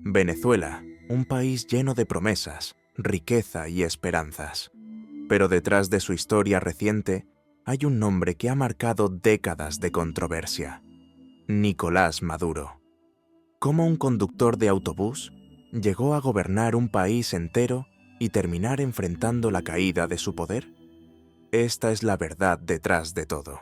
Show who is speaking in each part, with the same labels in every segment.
Speaker 1: Venezuela, un país lleno de promesas, riqueza y esperanzas. Pero detrás de su historia reciente hay un nombre que ha marcado décadas de controversia: Nicolás Maduro. ¿Cómo un conductor de autobús llegó a gobernar un país entero y terminar enfrentando la caída de su poder? Esta es la verdad detrás de todo.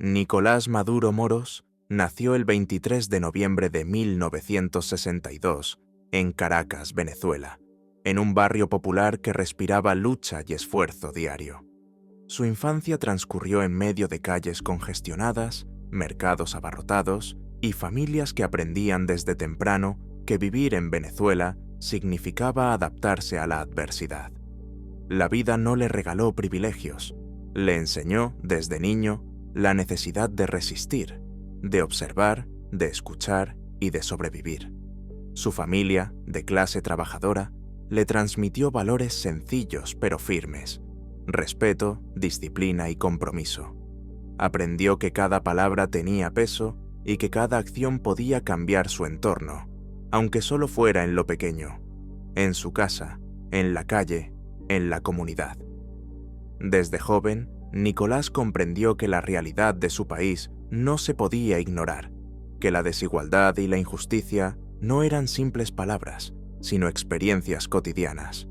Speaker 1: Nicolás Maduro Moros nació el 23 de noviembre de 1962 en Caracas, Venezuela, en un barrio popular que respiraba lucha y esfuerzo diario. Su infancia transcurrió en medio de calles congestionadas, mercados abarrotados y familias que aprendían desde temprano que vivir en Venezuela significaba adaptarse a la adversidad. La vida no le regaló privilegios, le enseñó desde niño la necesidad de resistir, de observar, de escuchar y de sobrevivir. Su familia, de clase trabajadora, le transmitió valores sencillos pero firmes: respeto, disciplina y compromiso. Aprendió que cada palabra tenía peso y que cada acción podía cambiar su entorno, aunque solo fuera en lo pequeño, en su casa, en la calle, en la comunidad. Desde joven, Nicolás comprendió que la realidad de su país no se podía ignorar, que la desigualdad y la injusticia no eran simples palabras, sino experiencias cotidianas.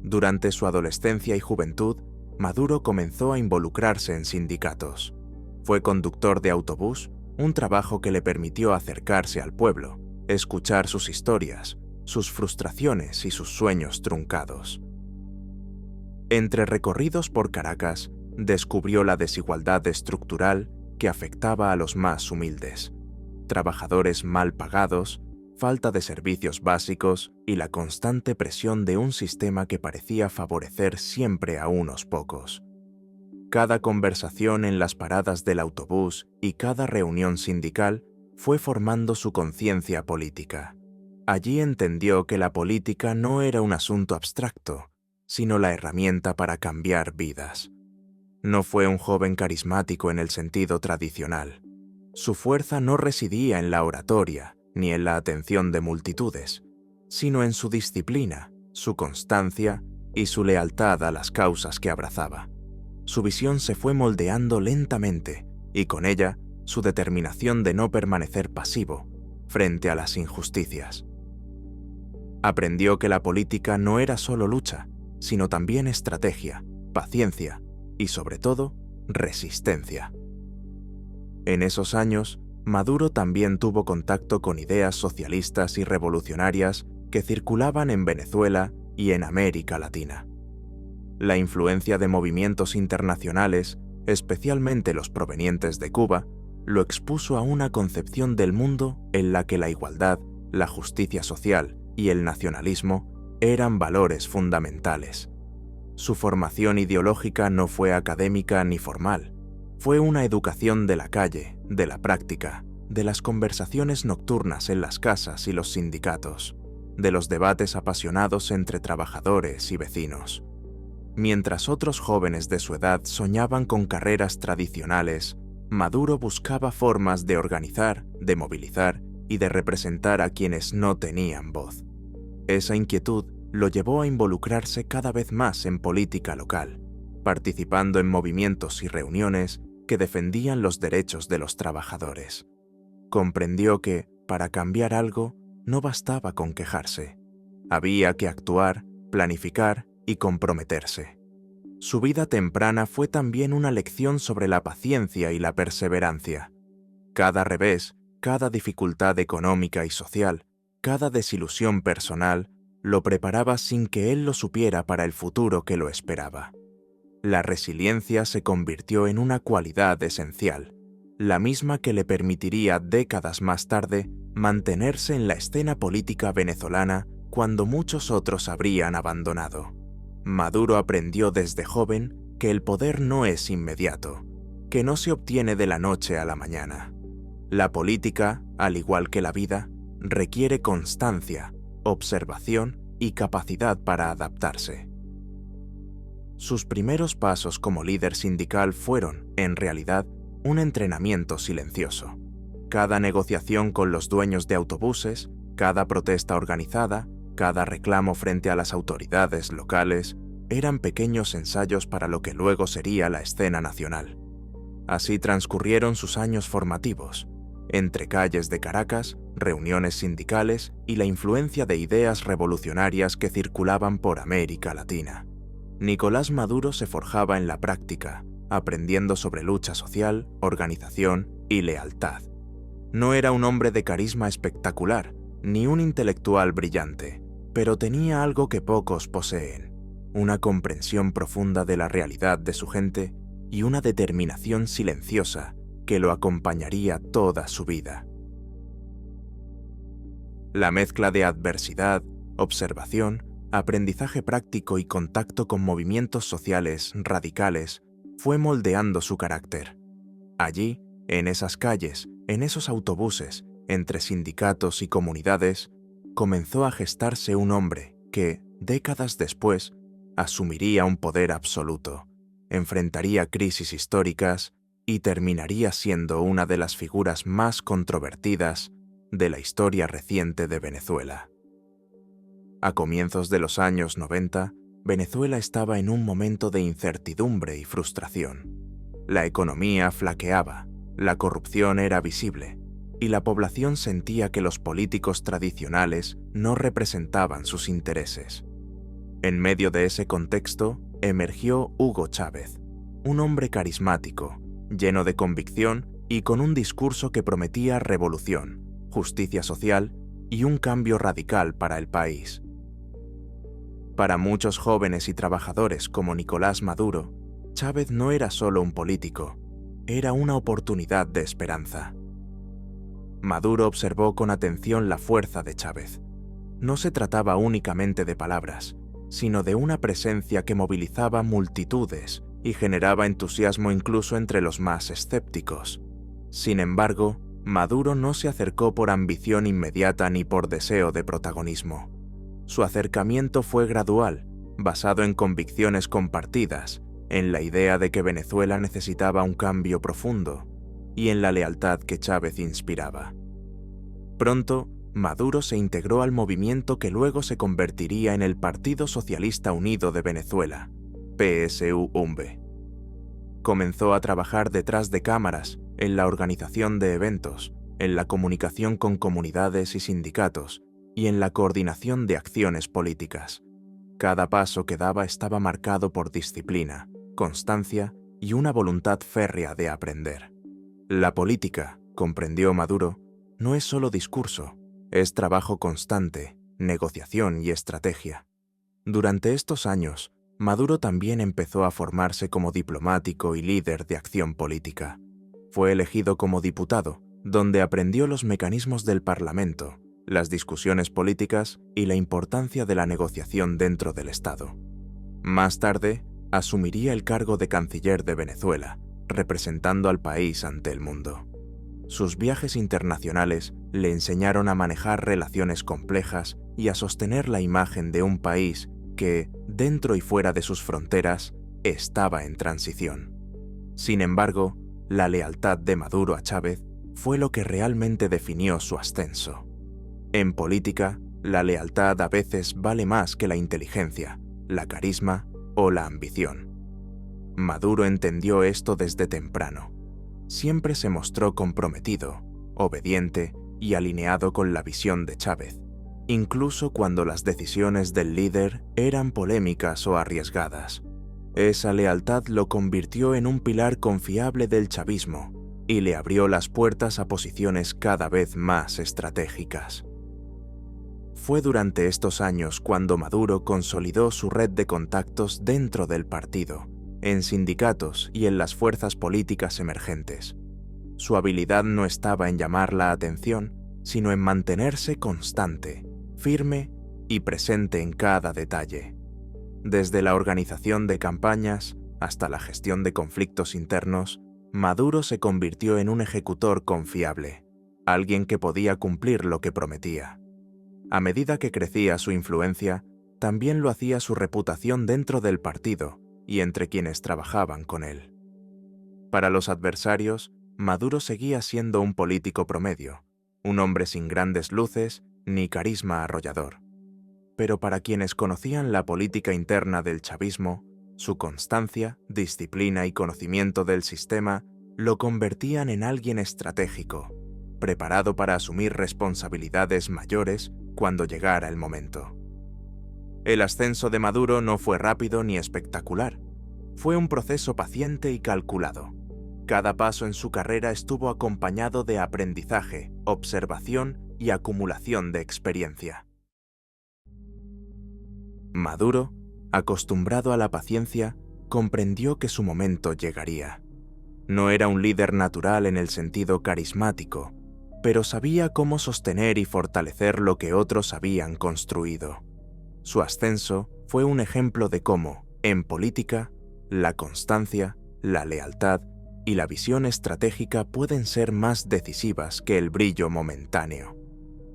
Speaker 1: Durante su adolescencia y juventud, Maduro comenzó a involucrarse en sindicatos. Fue conductor de autobús, un trabajo que le permitió acercarse al pueblo, escuchar sus historias, sus frustraciones y sus sueños truncados. Entre recorridos por Caracas, descubrió la desigualdad estructural que afectaba a los más humildes: trabajadores mal pagados, falta de servicios básicos y la constante presión de un sistema que parecía favorecer siempre a unos pocos. Cada conversación en las paradas del autobús y cada reunión sindical fue formando su conciencia política. Allí entendió que la política no era un asunto abstracto, sino la herramienta para cambiar vidas. No fue un joven carismático en el sentido tradicional. Su fuerza no residía en la oratoria ni en la atención de multitudes, sino en su disciplina, su constancia y su lealtad a las causas que abrazaba. Su visión se fue moldeando lentamente y con ella su determinación de no permanecer pasivo frente a las injusticias. Aprendió que la política no era solo lucha, sino también estrategia, paciencia y, sobre todo, resistencia. En esos años, Maduro también tuvo contacto con ideas socialistas y revolucionarias que circulaban en Venezuela y en América Latina. La influencia de movimientos internacionales, especialmente los provenientes de Cuba, lo expuso a una concepción del mundo en la que la igualdad, la justicia social y el nacionalismo eran valores fundamentales. Su formación ideológica no fue académica ni formal. Fue una educación de la calle, de la práctica, de las conversaciones nocturnas en las casas y los sindicatos, de los debates apasionados entre trabajadores y vecinos. Mientras otros jóvenes de su edad soñaban con carreras tradicionales, Maduro buscaba formas de organizar, de movilizar y de representar a quienes no tenían voz. Esa inquietud lo llevó a involucrarse cada vez más en política local, participando en movimientos y reuniones que defendían los derechos de los trabajadores. Comprendió que, para cambiar algo, no bastaba con quejarse. Había que actuar, planificar y comprometerse. Su vida temprana fue también una lección sobre la paciencia y la perseverancia. Cada revés, cada dificultad económica y social, cada desilusión personal, lo preparaba sin que él lo supiera para el futuro que lo esperaba. La resiliencia se convirtió en una cualidad esencial, la misma que le permitiría décadas más tarde mantenerse en la escena política venezolana cuando muchos otros habrían abandonado. Maduro aprendió desde joven que el poder no es inmediato, que no se obtiene de la noche a la mañana. La política, al igual que la vida, requiere constancia, observación y capacidad para adaptarse. Sus primeros pasos como líder sindical fueron, en realidad, un entrenamiento silencioso. Cada negociación con los dueños de autobuses, cada protesta organizada, cada reclamo frente a las autoridades locales, eran pequeños ensayos para lo que luego sería la escena nacional. Así transcurrieron sus años formativos, entre calles de Caracas, reuniones sindicales y la influencia de ideas revolucionarias que circulaban por América Latina. Nicolás Maduro se forjaba en la práctica, aprendiendo sobre lucha social, organización y lealtad. No era un hombre de carisma espectacular, ni un intelectual brillante, pero tenía algo que pocos poseen: una comprensión profunda de la realidad de su gente y una determinación silenciosa que lo acompañaría toda su vida. La mezcla de adversidad, observación, aprendizaje práctico y contacto con movimientos sociales radicales fue moldeando su carácter. Allí, en esas calles, en esos autobuses, entre sindicatos y comunidades, comenzó a gestarse un hombre que, décadas después, asumiría un poder absoluto, enfrentaría crisis históricas y terminaría siendo una de las figuras más controvertidas de la historia reciente de Venezuela. A comienzos de los años 90, Venezuela estaba en un momento de incertidumbre y frustración. La economía flaqueaba, la corrupción era visible, y la población sentía que los políticos tradicionales no representaban sus intereses. En medio de ese contexto, emergió Hugo Chávez, un hombre carismático, lleno de convicción y con un discurso que prometía revolución, justicia social y un cambio radical para el país. Para muchos jóvenes y trabajadores como Nicolás Maduro, Chávez no era solo un político, era una oportunidad de esperanza. Maduro observó con atención la fuerza de Chávez. No se trataba únicamente de palabras, sino de una presencia que movilizaba multitudes y generaba entusiasmo incluso entre los más escépticos. Sin embargo, Maduro no se acercó por ambición inmediata ni por deseo de protagonismo. Su acercamiento fue gradual, basado en convicciones compartidas, en la idea de que Venezuela necesitaba un cambio profundo y en la lealtad que Chávez inspiraba. Pronto, Maduro se integró al movimiento que luego se convertiría en el Partido Socialista Unido de Venezuela, PSU-UNVE. Comenzó a trabajar detrás de cámaras, en la organización de eventos, en la comunicación con comunidades y sindicatos, y en la coordinación de acciones políticas. Cada paso que daba estaba marcado por disciplina, constancia y una voluntad férrea de aprender. La política, comprendió Maduro, no es solo discurso, es trabajo constante, negociación y estrategia. Durante estos años, Maduro también empezó a formarse como diplomático y líder de acción política. Fue elegido como diputado, donde aprendió los mecanismos del Parlamento, las discusiones políticas y la importancia de la negociación dentro del Estado. Más tarde, asumiría el cargo de canciller de Venezuela, representando al país ante el mundo. Sus viajes internacionales le enseñaron a manejar relaciones complejas y a sostener la imagen de un país que, dentro y fuera de sus fronteras, estaba en transición. Sin embargo, la lealtad de Maduro a Chávez fue lo que realmente definió su ascenso. En política, la lealtad a veces vale más que la inteligencia, la carisma o la ambición. Maduro entendió esto desde temprano. Siempre se mostró comprometido, obediente y alineado con la visión de Chávez, incluso cuando las decisiones del líder eran polémicas o arriesgadas. Esa lealtad lo convirtió en un pilar confiable del chavismo y le abrió las puertas a posiciones cada vez más estratégicas. Fue durante estos años cuando Maduro consolidó su red de contactos dentro del partido, en sindicatos y en las fuerzas políticas emergentes. Su habilidad no estaba en llamar la atención, sino en mantenerse constante, firme y presente en cada detalle. Desde la organización de campañas hasta la gestión de conflictos internos, Maduro se convirtió en un ejecutor confiable, alguien que podía cumplir lo que prometía. A medida que crecía su influencia, también lo hacía su reputación dentro del partido y entre quienes trabajaban con él. Para los adversarios, Maduro seguía siendo un político promedio, un hombre sin grandes luces ni carisma arrollador. Pero para quienes conocían la política interna del chavismo, su constancia, disciplina y conocimiento del sistema lo convertían en alguien estratégico, preparado para asumir responsabilidades mayores cuando llegara el momento. El ascenso de Maduro no fue rápido ni espectacular. Fue un proceso paciente y calculado. Cada paso en su carrera estuvo acompañado de aprendizaje, observación y acumulación de experiencia. Maduro, acostumbrado a la paciencia, comprendió que su momento llegaría. No era un líder natural en el sentido carismático, pero sabía cómo sostener y fortalecer lo que otros habían construido. Su ascenso fue un ejemplo de cómo, en política, la constancia, la lealtad y la visión estratégica pueden ser más decisivas que el brillo momentáneo.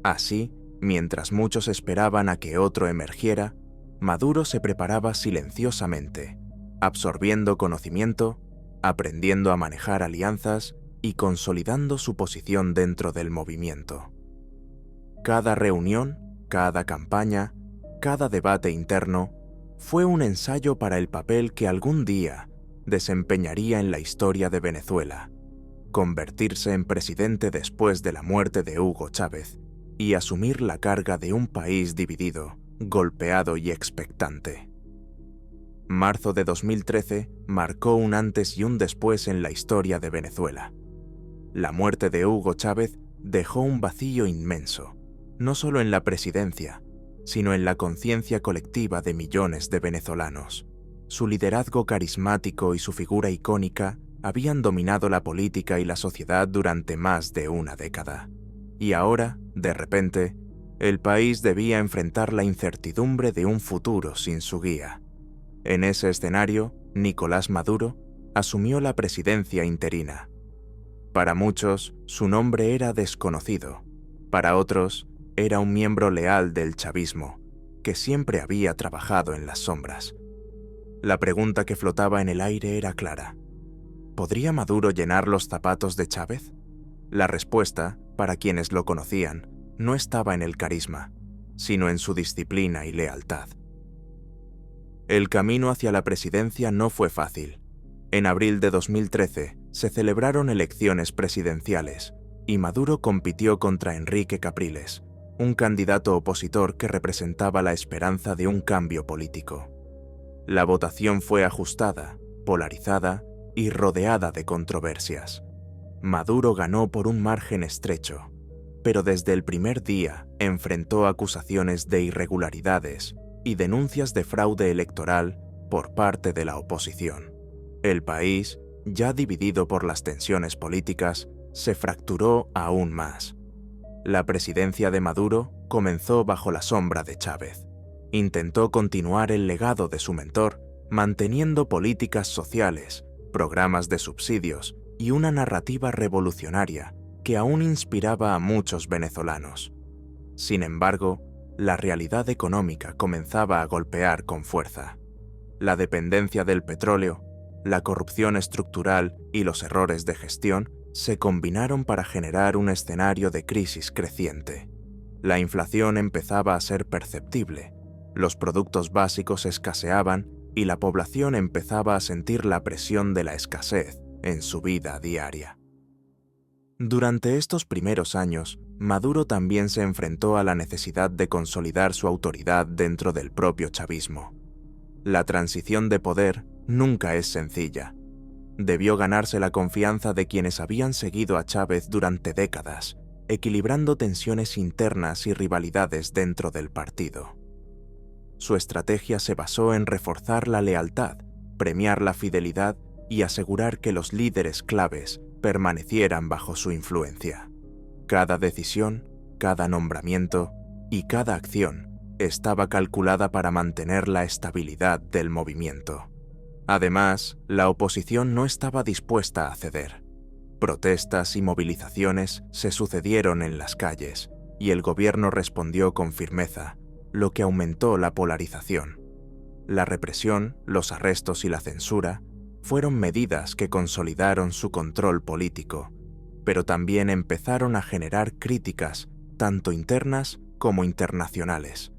Speaker 1: Así, mientras muchos esperaban a que otro emergiera, Maduro se preparaba silenciosamente, absorbiendo conocimiento, aprendiendo a manejar alianzas y consolidando su posición dentro del movimiento. Cada reunión, cada campaña, cada debate interno fue un ensayo para el papel que algún día desempeñaría en la historia de Venezuela, convertirse en presidente después de la muerte de Hugo Chávez y asumir la carga de un país dividido, golpeado y expectante. Marzo de 2013 marcó un antes y un después en la historia de Venezuela. La muerte de Hugo Chávez dejó un vacío inmenso, no solo en la presidencia, sino en la conciencia colectiva de millones de venezolanos. Su liderazgo carismático y su figura icónica habían dominado la política y la sociedad durante más de una década. Y ahora, de repente, el país debía enfrentar la incertidumbre de un futuro sin su guía. En ese escenario, Nicolás Maduro asumió la presidencia interina. Para muchos, su nombre era desconocido. Para otros, era un miembro leal del chavismo, que siempre había trabajado en las sombras. La pregunta que flotaba en el aire era clara. ¿Podría Maduro llenar los zapatos de Chávez? La respuesta, para quienes lo conocían, no estaba en el carisma, sino en su disciplina y lealtad. El camino hacia la presidencia no fue fácil. En abril de 2013 se celebraron elecciones presidenciales y Maduro compitió contra Enrique Capriles, un candidato opositor que representaba la esperanza de un cambio político. La votación fue ajustada, polarizada y rodeada de controversias. Maduro ganó por un margen estrecho, pero desde el primer día enfrentó acusaciones de irregularidades y denuncias de fraude electoral por parte de la oposición. El país, ya dividido por las tensiones políticas, se fracturó aún más. La presidencia de Maduro comenzó bajo la sombra de Chávez. Intentó continuar el legado de su mentor, manteniendo políticas sociales, programas de subsidios y una narrativa revolucionaria que aún inspiraba a muchos venezolanos. Sin embargo, la realidad económica comenzaba a golpear con fuerza. La dependencia del petróleo, la corrupción estructural y los errores de gestión se combinaron para generar un escenario de crisis creciente. La inflación empezaba a ser perceptible, los productos básicos escaseaban y la población empezaba a sentir la presión de la escasez en su vida diaria. Durante estos primeros años, Maduro también se enfrentó a la necesidad de consolidar su autoridad dentro del propio chavismo. La transición de poder nunca es sencilla. Debió ganarse la confianza de quienes habían seguido a Chávez durante décadas, equilibrando tensiones internas y rivalidades dentro del partido. Su estrategia se basó en reforzar la lealtad, premiar la fidelidad y asegurar que los líderes claves permanecieran bajo su influencia. Cada decisión, cada nombramiento y cada acción estaba calculada para mantener la estabilidad del movimiento. Además, la oposición no estaba dispuesta a ceder. Protestas y movilizaciones se sucedieron en las calles y el gobierno respondió con firmeza, lo que aumentó la polarización. La represión, los arrestos y la censura fueron medidas que consolidaron su control político, pero también empezaron a generar críticas, tanto internas como internacionales.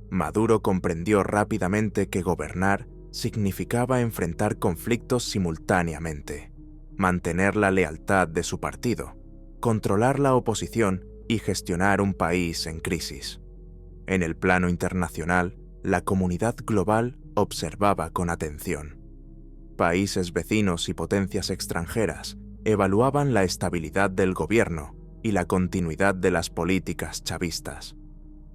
Speaker 1: Maduro comprendió rápidamente que gobernar significaba enfrentar conflictos simultáneamente, mantener la lealtad de su partido, controlar la oposición y gestionar un país en crisis. En el plano internacional, la comunidad global observaba con atención. Países vecinos y potencias extranjeras evaluaban la estabilidad del gobierno y la continuidad de las políticas chavistas.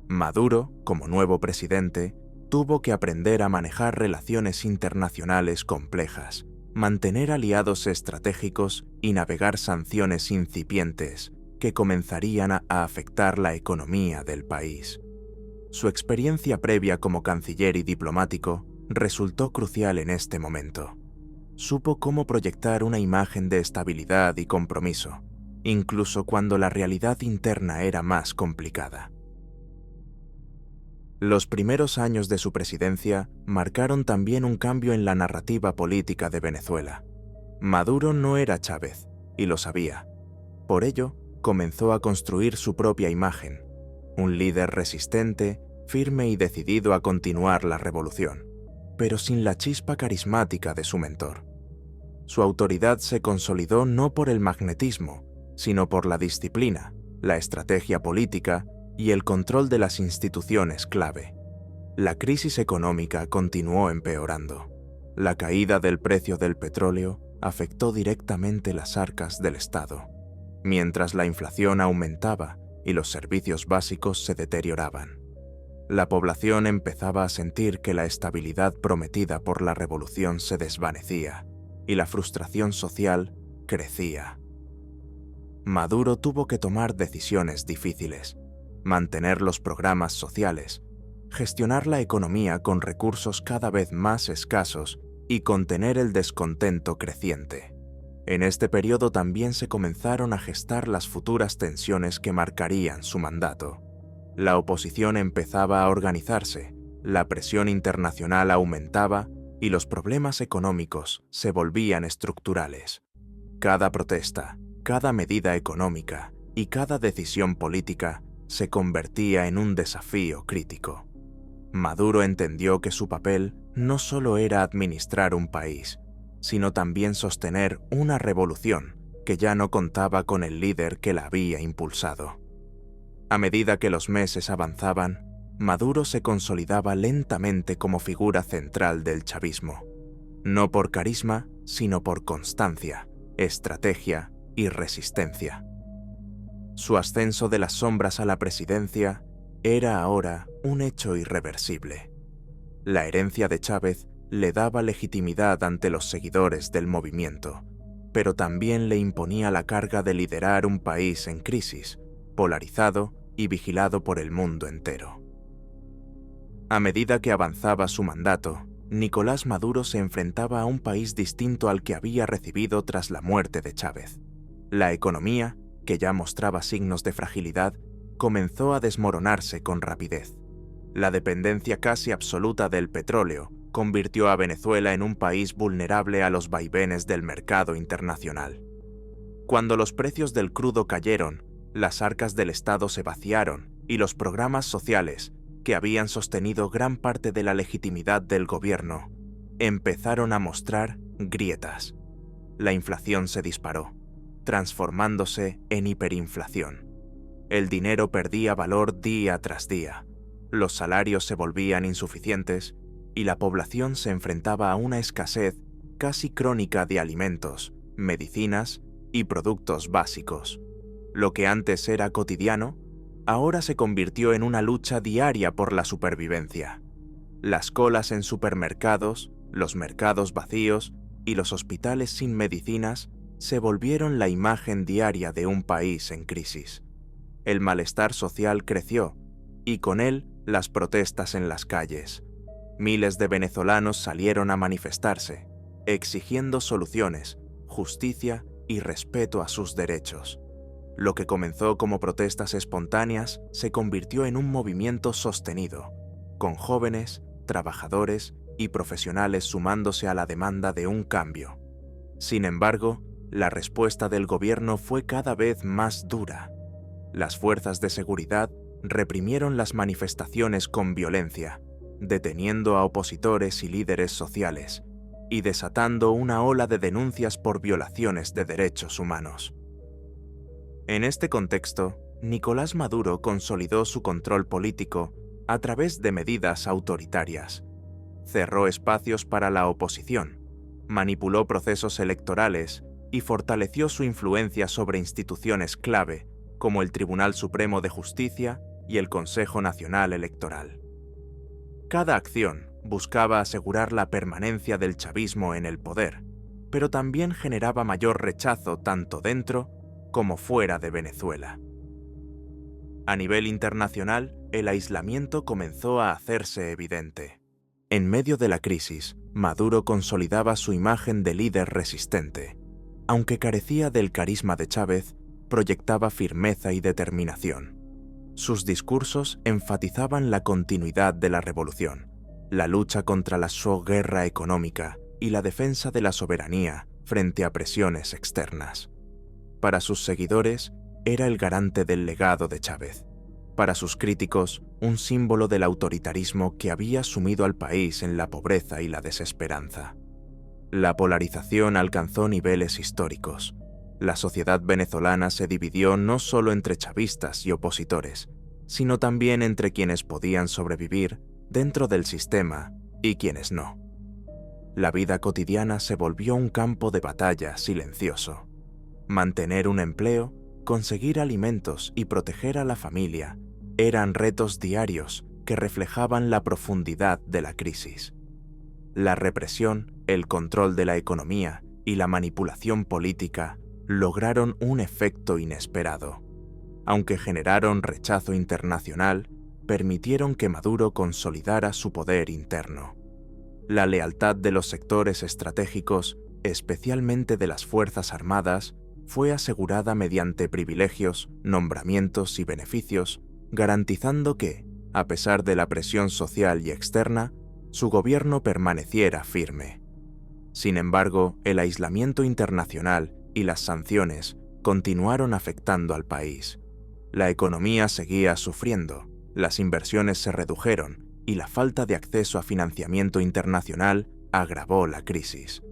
Speaker 1: Maduro, como nuevo presidente, tuvo que aprender a manejar relaciones internacionales complejas, mantener aliados estratégicos y navegar sanciones incipientes que comenzarían a afectar la economía del país. Su experiencia previa como canciller y diplomático resultó crucial en este momento. Supo cómo proyectar una imagen de estabilidad y compromiso, incluso cuando la realidad interna era más complicada. Los primeros años de su presidencia marcaron también un cambio en la narrativa política de Venezuela. Maduro no era Chávez, y lo sabía. Por ello, comenzó a construir su propia imagen, un líder resistente, firme y decidido a continuar la revolución, pero sin la chispa carismática de su mentor. Su autoridad se consolidó no por el magnetismo, sino por la disciplina, la estrategia política y el control de las instituciones clave. La crisis económica continuó empeorando. La caída del precio del petróleo afectó directamente las arcas del Estado, mientras la inflación aumentaba y los servicios básicos se deterioraban. La población empezaba a sentir que la estabilidad prometida por la revolución se desvanecía y la frustración social crecía. Maduro tuvo que tomar decisiones difíciles, mantener los programas sociales, gestionar la economía con recursos cada vez más escasos y contener el descontento creciente. En este periodo también se comenzaron a gestar las futuras tensiones que marcarían su mandato. La oposición empezaba a organizarse, la presión internacional aumentaba y los problemas económicos se volvían estructurales. Cada protesta, cada medida económica y cada decisión política se convertía en un desafío crítico. Maduro entendió que su papel no solo era administrar un país, sino también sostener una revolución que ya no contaba con el líder que la había impulsado. A medida que los meses avanzaban, Maduro se consolidaba lentamente como figura central del chavismo, no por carisma, sino por constancia, estrategia y resistencia. Su ascenso de las sombras a la presidencia era ahora un hecho irreversible. La herencia de Chávez le daba legitimidad ante los seguidores del movimiento, pero también le imponía la carga de liderar un país en crisis, polarizado y vigilado por el mundo entero. A medida que avanzaba su mandato, Nicolás Maduro se enfrentaba a un país distinto al que había recibido tras la muerte de Chávez. La economía, que ya mostraba signos de fragilidad, comenzó a desmoronarse con rapidez. La dependencia casi absoluta del petróleo convirtió a Venezuela en un país vulnerable a los vaivenes del mercado internacional. Cuando los precios del crudo cayeron, las arcas del Estado se vaciaron y los programas sociales, que habían sostenido gran parte de la legitimidad del gobierno, empezaron a mostrar grietas. La inflación se disparó, transformándose en hiperinflación. El dinero perdía valor día tras día, los salarios se volvían insuficientes y la población se enfrentaba a una escasez casi crónica de alimentos, medicinas y productos básicos. Lo que antes era cotidiano, ahora se convirtió en una lucha diaria por la supervivencia. Las colas en supermercados, los mercados vacíos y los hospitales sin medicinas se volvieron la imagen diaria de un país en crisis. El malestar social creció, y con él las protestas en las calles. Miles de venezolanos salieron a manifestarse, exigiendo soluciones, justicia y respeto a sus derechos. Lo que comenzó como protestas espontáneas se convirtió en un movimiento sostenido, con jóvenes, trabajadores y profesionales sumándose a la demanda de un cambio, Sin embargo, la respuesta del gobierno fue cada vez más dura. Las fuerzas de seguridad reprimieron las manifestaciones con violencia, deteniendo a opositores y líderes sociales, y desatando una ola de denuncias por violaciones de derechos humanos. En este contexto, Nicolás Maduro consolidó su control político a través de medidas autoritarias. Cerró espacios para la oposición, manipuló procesos electorales y fortaleció su influencia sobre instituciones clave como el Tribunal Supremo de Justicia y el Consejo Nacional Electoral. Cada acción buscaba asegurar la permanencia del chavismo en el poder, pero también generaba mayor rechazo tanto dentro como fuera de Venezuela. A nivel internacional, el aislamiento comenzó a hacerse evidente. En medio de la crisis, Maduro consolidaba su imagen de líder resistente. Aunque carecía del carisma de Chávez, proyectaba firmeza y determinación. Sus discursos enfatizaban la continuidad de la revolución, la lucha contra la guerra económica y la defensa de la soberanía frente a presiones externas. Para sus seguidores, era el garante del legado de Chávez. Para sus críticos, un símbolo del autoritarismo que había sumido al país en la pobreza y la desesperanza. La polarización alcanzó niveles históricos. La sociedad venezolana se dividió no solo entre chavistas y opositores, sino también entre quienes podían sobrevivir dentro del sistema y quienes no. La vida cotidiana se volvió un campo de batalla silencioso. Mantener un empleo, conseguir alimentos y proteger a la familia eran retos diarios que reflejaban la profundidad de la crisis. La represión, el control de la economía y la manipulación política lograron un efecto inesperado. Aunque generaron rechazo internacional, permitieron que Maduro consolidara su poder interno. La lealtad de los sectores estratégicos, especialmente de las Fuerzas Armadas, fue asegurada mediante privilegios, nombramientos y beneficios, garantizando que, a pesar de la presión social y externa, su gobierno permaneciera firme. Sin embargo, el aislamiento internacional y las sanciones continuaron afectando al país. La economía seguía sufriendo, las inversiones se redujeron y la falta de acceso a financiamiento internacional agravó la crisis.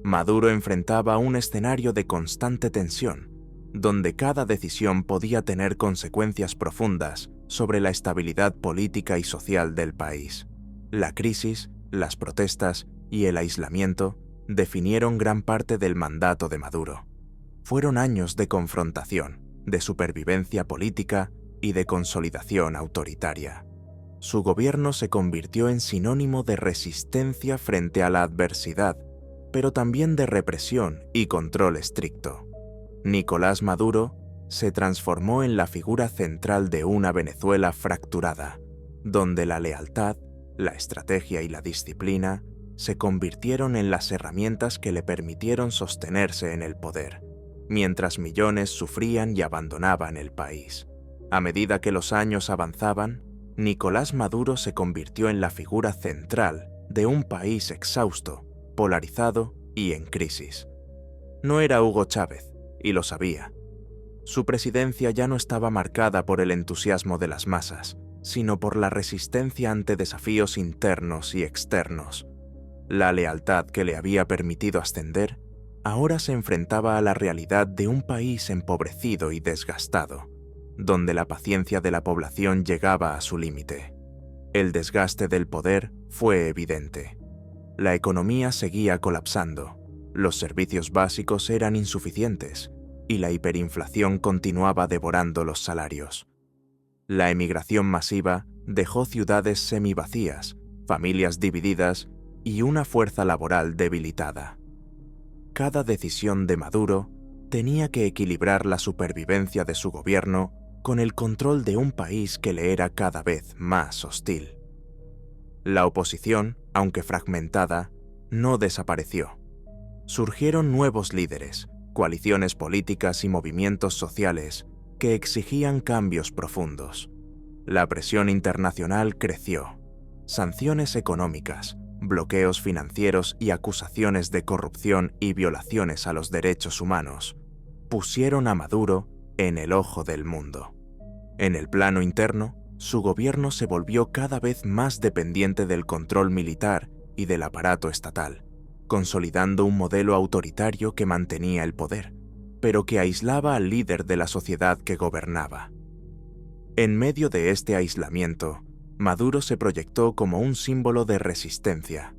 Speaker 1: Maduro enfrentaba un escenario de constante tensión, donde cada decisión podía tener consecuencias profundas sobre la estabilidad política y social del país. La crisis, las protestas y el aislamiento definieron gran parte del mandato de Maduro. Fueron años de confrontación, de supervivencia política y de consolidación autoritaria. Su gobierno se convirtió en sinónimo de resistencia frente a la adversidad, pero también de represión y control estricto. Nicolás Maduro se transformó en la figura central de una Venezuela fracturada, donde la lealtad, la estrategia y la disciplina se convirtieron en las herramientas que le permitieron sostenerse en el poder, mientras millones sufrían y abandonaban el país. A medida que los años avanzaban, Nicolás Maduro se convirtió en la figura central de un país exhausto, polarizado y en crisis. No era Hugo Chávez, y lo sabía. Su presidencia ya no estaba marcada por el entusiasmo de las masas, sino por la resistencia ante desafíos internos y externos. La lealtad que le había permitido ascender ahora se enfrentaba a la realidad de un país empobrecido y desgastado, donde la paciencia de la población llegaba a su límite. El desgaste del poder fue evidente. La economía seguía colapsando, los servicios básicos eran insuficientes y la hiperinflación continuaba devorando los salarios. La emigración masiva dejó ciudades semivacías, familias divididas y una fuerza laboral debilitada. Cada decisión de Maduro tenía que equilibrar la supervivencia de su gobierno con el control de un país que le era cada vez más hostil. La oposición, aunque fragmentada, no desapareció. Surgieron nuevos líderes, coaliciones políticas y movimientos sociales que exigían cambios profundos. La presión internacional creció. Sanciones económicas, bloqueos financieros y acusaciones de corrupción y violaciones a los derechos humanos pusieron a Maduro en el ojo del mundo. En el plano interno, su gobierno se volvió cada vez más dependiente del control militar y del aparato estatal, consolidando un modelo autoritario que mantenía el poder, pero que aislaba al líder de la sociedad que gobernaba. En medio de este aislamiento, Maduro se proyectó como un símbolo de resistencia.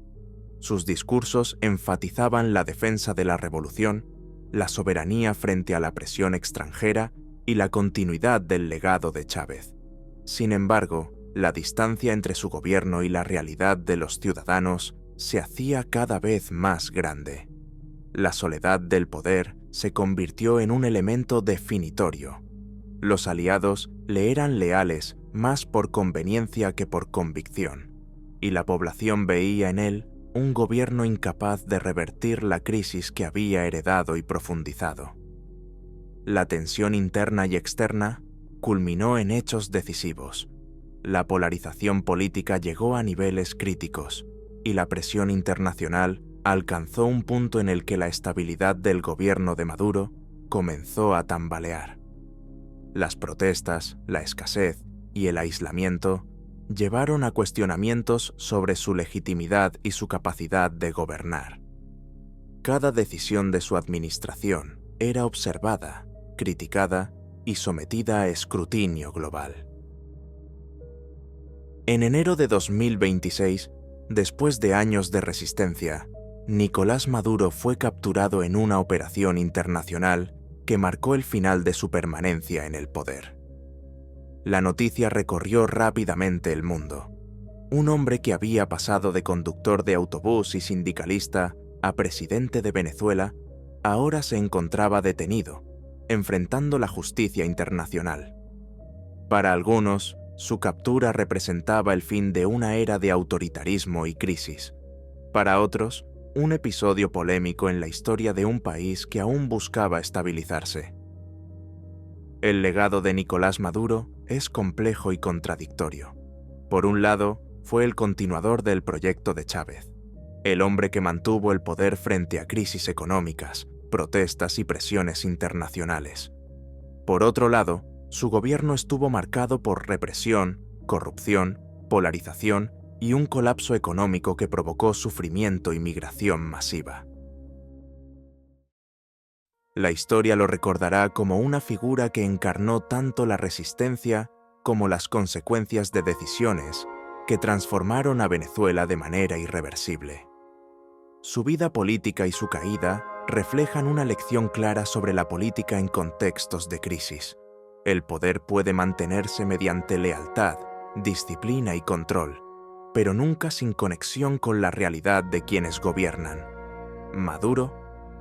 Speaker 1: Sus discursos enfatizaban la defensa de la revolución, la soberanía frente a la presión extranjera y la continuidad del legado de Chávez. Sin embargo, la distancia entre su gobierno y la realidad de los ciudadanos se hacía cada vez más grande. La soledad del poder se convirtió en un elemento definitorio. Los aliados le eran leales más por conveniencia que por convicción, y la población veía en él un gobierno incapaz de revertir la crisis que había heredado y profundizado. La tensión interna y externa culminó en hechos decisivos. La polarización política llegó a niveles críticos, y la presión internacional alcanzó un punto en el que la estabilidad del gobierno de Maduro comenzó a tambalear. Las protestas, la escasez y el aislamiento llevaron a cuestionamientos sobre su legitimidad y su capacidad de gobernar. Cada decisión de su administración era observada, criticada y sometida a escrutinio global. En enero de 2026, después de años de resistencia, Nicolás Maduro fue capturado en una operación internacional que marcó el final de su permanencia en el poder. La noticia recorrió rápidamente el mundo. Un hombre que había pasado de conductor de autobús y sindicalista a presidente de Venezuela, ahora se encontraba detenido, enfrentando la justicia internacional. Para algunos, su captura representaba el fin de una era de autoritarismo y crisis. Para otros, un episodio polémico en la historia de un país que aún buscaba estabilizarse. El legado de Nicolás Maduro es complejo y contradictorio. Por un lado, fue el continuador del proyecto de Chávez, el hombre que mantuvo el poder frente a crisis económicas, protestas y presiones internacionales. Por otro lado, su gobierno estuvo marcado por represión, corrupción, polarización y un colapso económico que provocó sufrimiento y migración masiva. La historia lo recordará como una figura que encarnó tanto la resistencia como las consecuencias de decisiones que transformaron a Venezuela de manera irreversible. Su vida política y su caída reflejan una lección clara sobre la política en contextos de crisis. El poder puede mantenerse mediante lealtad, disciplina y control, pero nunca sin conexión con la realidad de quienes gobiernan. Maduro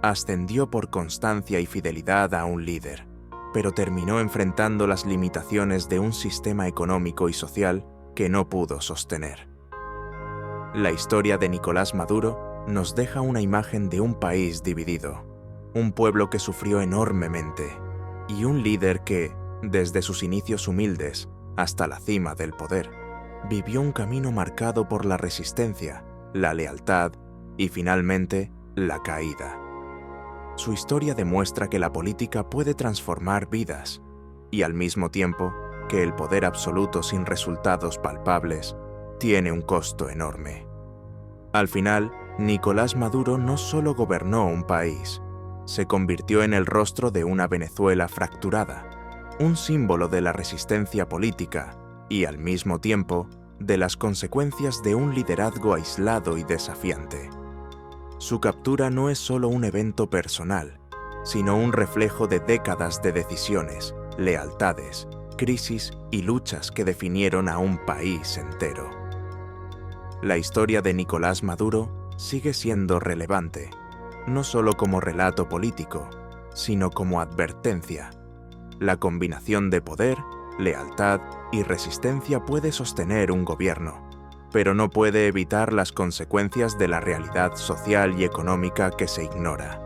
Speaker 1: ascendió por constancia y fidelidad a un líder, pero terminó enfrentando las limitaciones de un sistema económico y social que no pudo sostener. La historia de Nicolás Maduro nos deja una imagen de un país dividido, un pueblo que sufrió enormemente y un líder que, desde sus inicios humildes hasta la cima del poder, vivió un camino marcado por la resistencia, la lealtad y finalmente la caída. Su historia demuestra que la política puede transformar vidas y al mismo tiempo que el poder absoluto sin resultados palpables tiene un costo enorme. Al final, Nicolás Maduro no solo gobernó un país, se convirtió en el rostro de una Venezuela fracturada, un símbolo de la resistencia política y al mismo tiempo de las consecuencias de un liderazgo aislado y desafiante. Su captura no es solo un evento personal, sino un reflejo de décadas de decisiones, lealtades, crisis y luchas que definieron a un país entero. La historia de Nicolás Maduro sigue siendo relevante, no solo como relato político, sino como advertencia. La combinación de poder, lealtad y resistencia puede sostener un gobierno, pero no puede evitar las consecuencias de la realidad social y económica que se ignora.